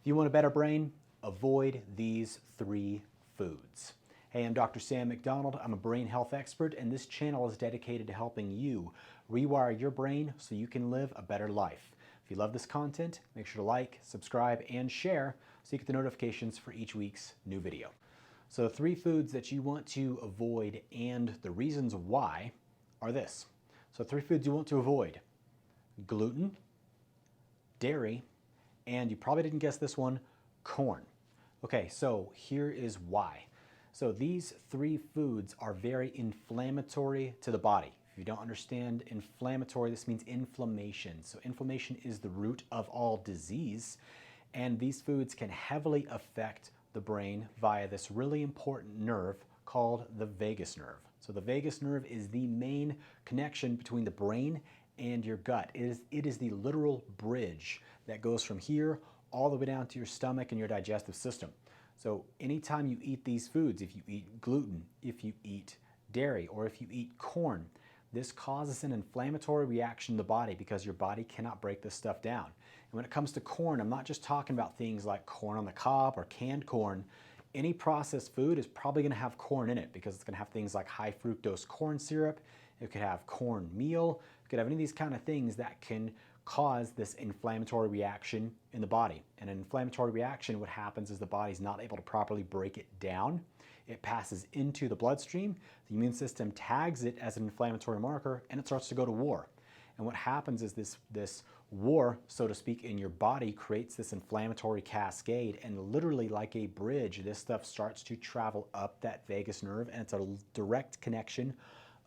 If you want a better brain, avoid these 3 foods. Hey, I'm Dr. Sam McDonald. I'm a brain health expert, and this channel is dedicated to helping you rewire your brain so you can live a better life. If you love this content, make sure to like, subscribe, and share so you get the notifications for each week's new video. So the 3 foods that you want to avoid and the reasons why are this. So 3 foods you want to avoid: gluten, dairy, and you probably didn't guess this one, corn. Okay, so here is why. So these 3 foods are very inflammatory to the body. If you don't understand inflammatory, this means inflammation. So inflammation is the root of all disease, and these foods can heavily affect the brain via this really important nerve called the vagus nerve. So the vagus nerve is the main connection between the brain and your gut. It is the literal bridge that goes from here all the way down to your stomach and your digestive system. So anytime you eat these foods, if you eat gluten, if you eat dairy, or if you eat corn, this causes an inflammatory reaction in the body because your body cannot break this stuff down. And when it comes to corn, I'm not just talking about things like corn on the cob or canned corn. Any processed food is probably going to have corn in it because it's going to have things like high fructose corn syrup. It could have corn meal. It could have any of these kind of things that can cause this inflammatory reaction in the body. And an inflammatory reaction, what happens is the body's not able to properly break it down. It passes into the bloodstream. The immune system tags it as an inflammatory marker, and it starts to go to war. And what happens is this war, so to speak, in your body creates this inflammatory cascade, and literally like a bridge, this stuff starts to travel up that vagus nerve, and it's a direct connection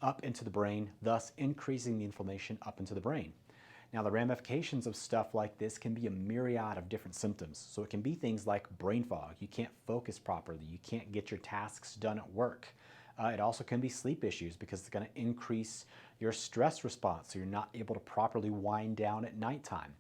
up into the brain, thus increasing the inflammation up into the brain. Now, the ramifications of stuff like this can be a myriad of different symptoms. So it can be things like brain fog. You can't focus properly. You can't get your tasks done at work. It also can be sleep issues because it's going to increase your stress response, so you're not able to properly wind down at nighttime.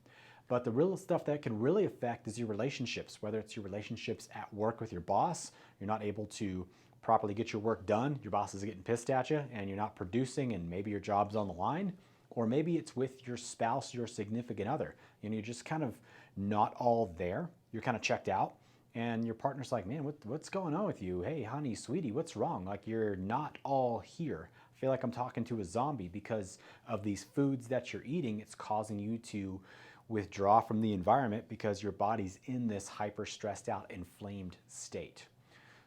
But the real stuff that can really affect is your relationships, whether it's your relationships at work with your boss. You're not able to properly get your work done. Your boss is getting pissed at you and you're not producing, and maybe your job's on the line. Or maybe it's with your spouse, your significant other. You know, you're just kind of not all there. You're kind of checked out. And your partner's like, man, what's going on with you? Hey, honey, sweetie, what's wrong? Like, you're not all here. I feel like I'm talking to a zombie because of these foods that you're eating. It's causing you to withdraw from the environment because your body's in this hyper stressed out, inflamed state.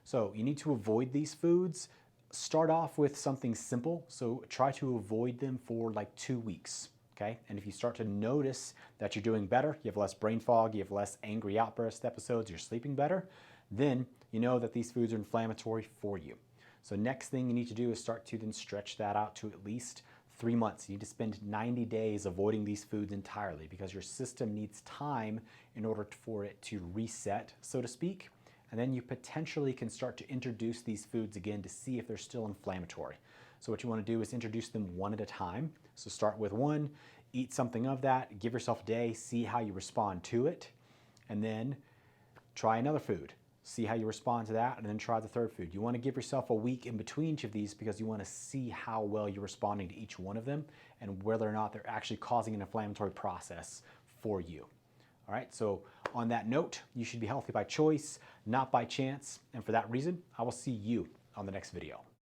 So you need to avoid these foods. Start off with something simple. So try to avoid them for like 2 weeks. Okay. And if you start to notice that you're doing better, you have less brain fog, you have less angry outburst episodes, you're sleeping better, then you know that these foods are inflammatory for you. So next thing you need to do is start to then stretch that out to at least 3 months. You need to spend 90 days avoiding these foods entirely because your system needs time in order for it to reset, so to speak. And then you potentially can start to introduce these foods again to see if they're still inflammatory. So what you want to do is introduce them one at a time. So start with one, eat something of that, give yourself a day, see how you respond to it, and then try another food. See how you respond to that, and then try the 3rd food. You want to give yourself a week in between each of these because you want to see how well you're responding to each one of them and whether or not they're actually causing an inflammatory process for you. All right, so on that note, you should be healthy by choice, not by chance. And for that reason, I will see you on the next video.